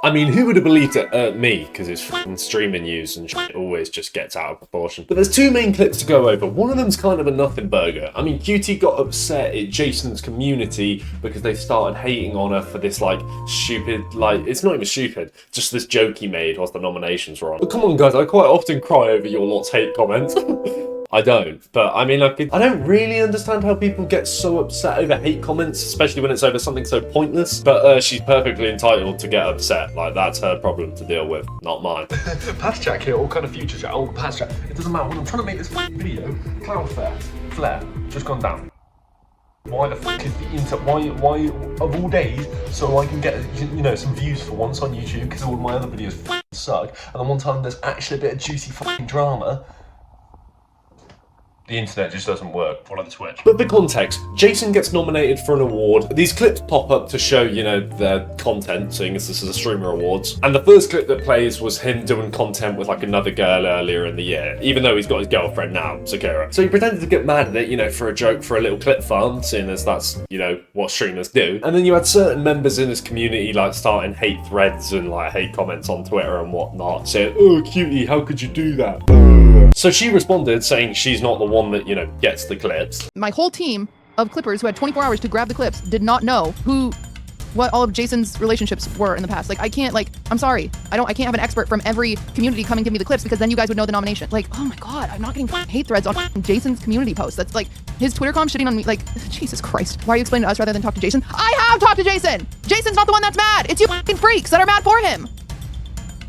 I mean, who would have believed it? Me, because it's fucking streaming news and shit always just gets out of proportion. But there's two main clips to go over. One of them's kind of a nothing burger. I mean, QT got upset at Jason's community because they started hating on her for this, like, stupid, like, it's not even stupid, just this joke he made whilst the nominations were on. But come on, guys, I quite often cry over your lot's hate comments. I don't, but I mean, I don't really understand how people get so upset over hate comments, especially when it's over something so pointless. But she's perfectly entitled to get upset. Like, that's her problem to deal with, not mine. Past Jack here, all kind of future Jack. Oh, past Jack. It doesn't matter. When I'm trying to make this video, Cloudflare, flare, just gone down. Why the fuck is the internet? Why of all days? So I can get, you know, some views for once on YouTube because all my other videos suck. And then one time there's actually a bit of juicy fucking drama. The internet just doesn't work. Follow the Twitch. But for context, Jason gets nominated for an award. These clips pop up to show, you know, their content, seeing as this is a streamer awards. And the first clip that plays was him doing content with like another girl earlier in the year, even though he's got his girlfriend now, Sakura. So he pretended to get mad at it, you know, for a joke, for a little clip farm, seeing as that's, you know, what streamers do. And then you had certain members in his community like starting hate threads and like hate comments on Twitter and whatnot, saying, "Oh, cutie, how could you do that?" So she responded saying she's not the one that, you know, gets the clips. My whole team of clippers who had 24 hours to grab the clips did not know what all of Jason's relationships were in the past. Like, I can't, like, I'm sorry. I can't have an expert from every community come and give me the clips because then you guys would know the nomination. Like, oh my God, I'm not getting hate threads on Jason's community posts. That's like his Twitter com shitting on me. Like, Jesus Christ. Why are you explaining to us rather than talk to Jason? I have talked to Jason. Jason's not the one that's mad. It's you fucking freaks that are mad for him.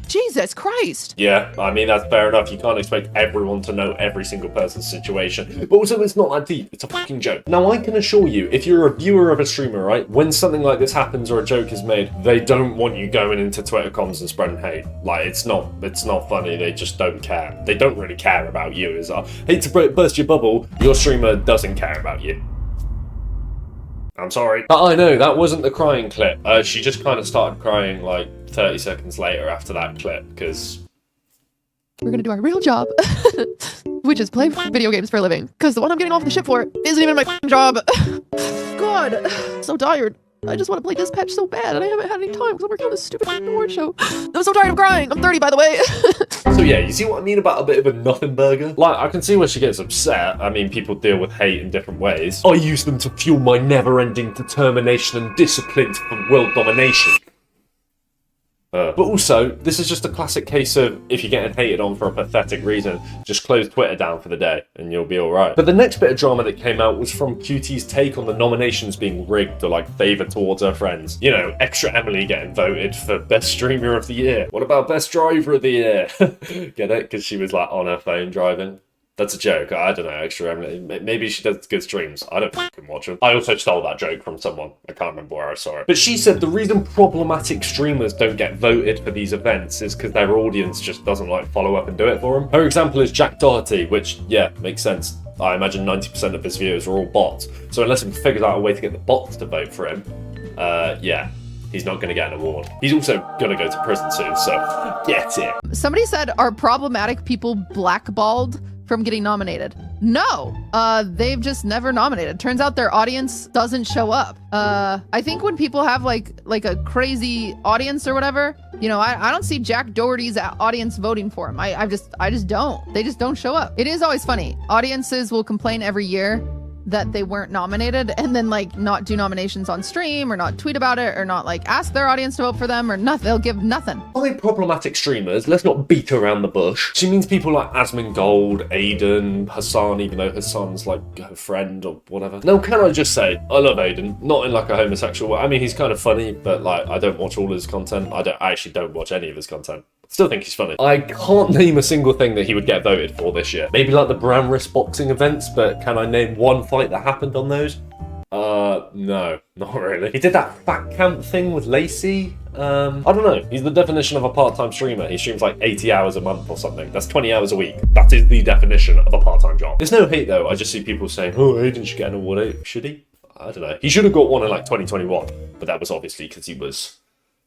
Jesus Christ. Yeah, I mean, that's fair enough. You can't expect everyone to know every single person's situation. But also, it's not that deep. It's a fucking joke. Now, I can assure you, if you're a viewer of a streamer, right, when something like this happens or a joke is made, they don't want you going into Twitter comms and spreading hate. Like, it's not funny. They just don't care. They don't really care about you. Hate to burst your bubble, your streamer doesn't care about you. I'm sorry. But I know, that wasn't the crying clip. She just kind of started crying like 30 seconds later after that clip, because we're gonna do our real job, which is play video games for a living. Because the one I'm getting off the ship for isn't even my job. God, so tired. I just want to play Dispatch so bad, and I haven't had any time because I'm working on this stupid award show. I'm so tired of crying. I'm 30, by the way. So yeah, you see what I mean about a bit of a nothing burger? Like, I can see where she gets upset. I mean, people deal with hate in different ways. I use them to fuel my never-ending determination and discipline for world domination. But also, this is just a classic case of if you're getting hated on for a pathetic reason, just close Twitter down for the day and you'll be alright. But the next bit of drama that came out was from QT's take on the nominations being rigged or like favoured towards her friends. You know, extra Emily getting voted for best streamer of the year. What about best driver of the year? Get it? Because she was like on her phone driving. That's a joke. I don't know, extra Emily. Maybe she does good streams. I don't fucking watch them. I also stole that joke from someone. I can't remember where I saw it. But she said the reason problematic streamers don't get voted for these events is because their audience just doesn't like follow up and do it for them. Her example is Jack Doherty, which, yeah, makes sense. I imagine 90% of his viewers are all bots. So unless he figures out a way to get the bots to vote for him, yeah. He's not going to get an award. He's also going to go to prison soon, so get it. Somebody said, are problematic people blackballed from getting nominated? No, they've just never nominated. Turns out their audience doesn't show up. I think when people have like a crazy audience or whatever, you know, I don't see Jack Doherty's audience voting for him. I just don't. They just don't show up. It is always funny. Audiences will complain every year that they weren't nominated and then like not do nominations on stream or not tweet about it or not like ask their audience to vote for them or nothing. They'll give nothing. By problematic streamers, let's not beat around the bush. She means people like Asmongold, Aiden, Hassan, even though Hassan's like her friend or whatever. Now, can I just say, I love Aiden, not in like a homosexual way. I mean, he's kind of funny, but like I don't watch all his content. I actually don't watch any of his content. Still think he's funny. I can't name a single thing that he would get voted for this year. Maybe like the brown wrist boxing events, but can I name one fight that happened on those? No, not really. He did that fat camp thing with Lacey. I don't know. He's the definition of a part-time streamer. He streams like 80 hours a month or something. That's 20 hours a week. That is the definition of a part-time job. There's no hate though. I just see people saying, oh, Aiden should get an award. Should he? I don't know. He should have got one in like 2021, but that was obviously because he was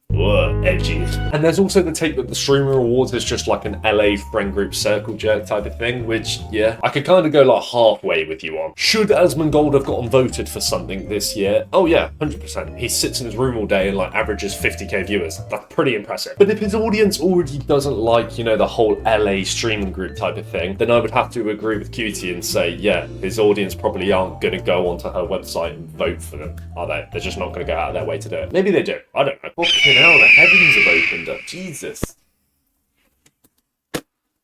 Whoa, edgy. And there's also the take that the Streamer Awards is just like an LA friend group circle jerk type of thing, which, yeah, I could kind of go like halfway with you on. Should Asmongold have gotten voted for something this year? Oh yeah, 100%. He sits in his room all day and like averages 50k viewers. That's pretty impressive. But if his audience already doesn't like, you know, the whole LA streaming group type of thing, then I would have to agree with Cutie and say, yeah, his audience probably aren't going to go onto her website and vote for them, are they? They're just not going to go out of their way to do it. Maybe they do. I don't know. Fucking hell, the heavens have opened up. Jesus.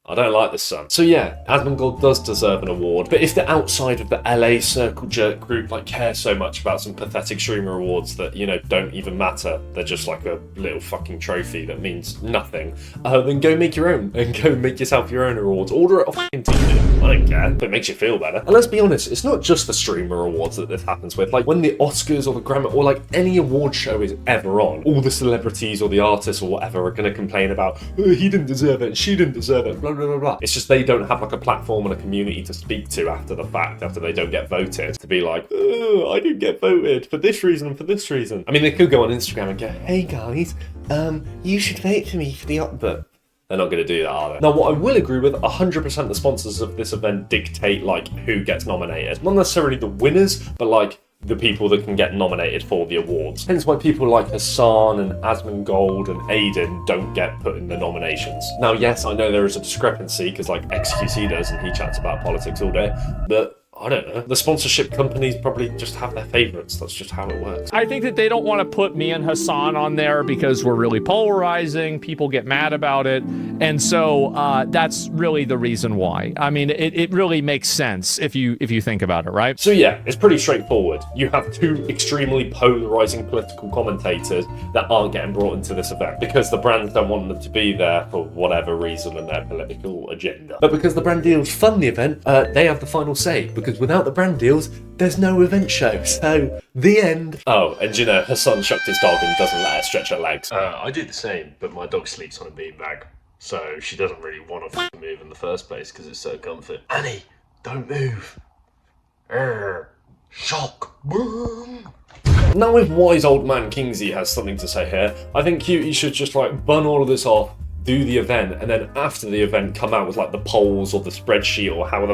I don't like this son. So yeah, Asmongold does deserve an award, but if they're outside of the LA circle jerk group like care so much about some pathetic streamer awards that, you know, don't even matter, they're just like a little fucking trophy that means nothing, then go make your own and go make yourself your own awards. Order it off fucking TV. I don't care if it makes you feel better. And let's be honest, it's not just the streamer awards that this happens with. Like when the Oscars or the Grammy or like any award show is ever on, all the celebrities or the artists or whatever are going to complain about, oh, he didn't deserve it, she didn't deserve it, blah blah blah blah. It's just they don't have like a platform and a community to speak to after the fact, after they don't get voted, to be like, oh, I didn't get voted for this reason and for this reason. I mean, they could go on Instagram and go, hey guys, you should vote for me for the but they're not going to do that, are they? Now, what I will agree with, 100% the sponsors of this event dictate like who gets nominated. Not necessarily the winners, but like the people that can get nominated for the awards. Hence why people like Hassan and Asmongold and Aiden don't get put in the nominations. Now, yes, I know there is a discrepancy because like XQC does and he chats about politics all day, but I don't know. The sponsorship companies probably just have their favorites. That's just how it works. I think that they don't want to put me and Hassan on there because we're really polarizing. People get mad about it. And so that's really the reason why. I mean, it really makes sense if you think about it, right? So yeah, it's pretty straightforward. You have two extremely polarizing political commentators that aren't getting brought into this event because the brands don't want them to be there for whatever reason and their political agenda. But because the brand deals fund the event, they have the final say because without the brand deals, there's no event show. So, the end. Oh, and you know, Hassan shocked his dog and doesn't let her stretch her legs. I do the same, but my dog sleeps on a beanbag, so she doesn't really want to move in the first place because it's so comfy. Annie, don't move. Shock. Now if wise old man Kingzy has something to say here, I think Cutie should just like bun all of this off, do the event, and then after the event come out with like the polls or the spreadsheet or however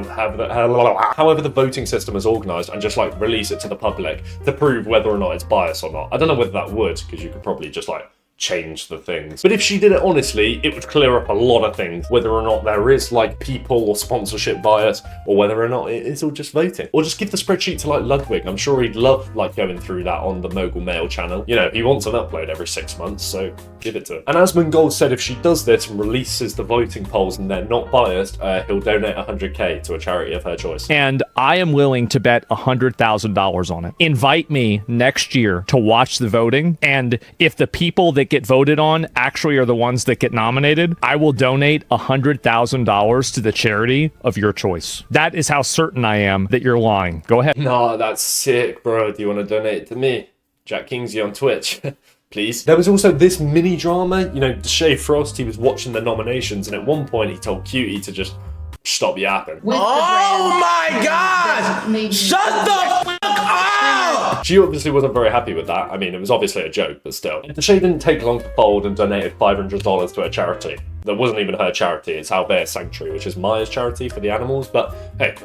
the voting system is organised and just like release it to the public to prove whether or not it's biased or not. I don't know whether that would, because you could probably just like change the things. But if she did it honestly, it would clear up a lot of things, whether or not there is like people or sponsorship bias, or whether or not it is all just voting. Or just give the spreadsheet to like Ludwig. I'm sure he'd love like going through that on the Mogul Mail channel. You know, he wants an upload every 6 months, so give it to him. And Asmongold said if she does this and releases the voting polls and they're not biased, he'll donate 100k to a charity of her choice. And I am willing to bet $100,000 on it. Invite me next year to watch the voting, and if the people that get voted on actually are the ones that get nominated, I will donate $100,000 to the charity of your choice. That is how certain I am that you're lying. Go ahead. Nah, that's sick, bro. Do you want to donate it to me? Jack Kingzy on Twitch. Please. There was also this mini drama, you know, Shay Frost, he was watching the nominations and at one point he told Cutie to just stop yapping. Oh my god! Shut the fuck up! She obviously wasn't very happy with that. I mean, it was obviously a joke, but still. The Shay didn't take long to fold and donated $500 to a charity. That wasn't even her charity, it's Albert Sanctuary, which is Maya's charity for the animals, but hey,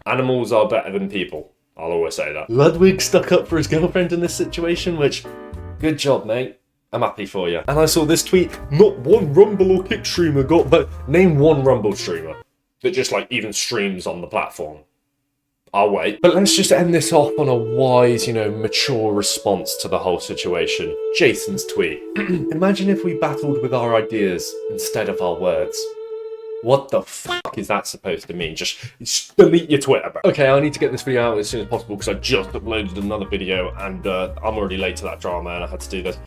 animals are better than people. I'll always say that. Ludwig stuck up for his girlfriend in this situation, which, good job, mate. I'm happy for you. And I saw this tweet, not one Rumble or Kick streamer got, but name one Rumble streamer that just like even streams on the platform. I'll wait. But let's just end this off on a wise, you know, mature response to the whole situation. Jason's tweet. Imagine if we battled with our ideas instead of our words. What the fuck is that supposed to mean? Just delete your Twitter, bro. Okay, I need to get this video out as soon as possible because I just uploaded another video and I'm already late to that drama and I had to do this.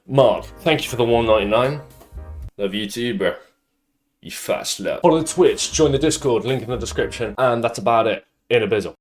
Marv, thank you for the $1.99. Love you too, bro. You fat slut. Follow the Twitch, join the Discord, link in the description, and that's about it. In a bizzle.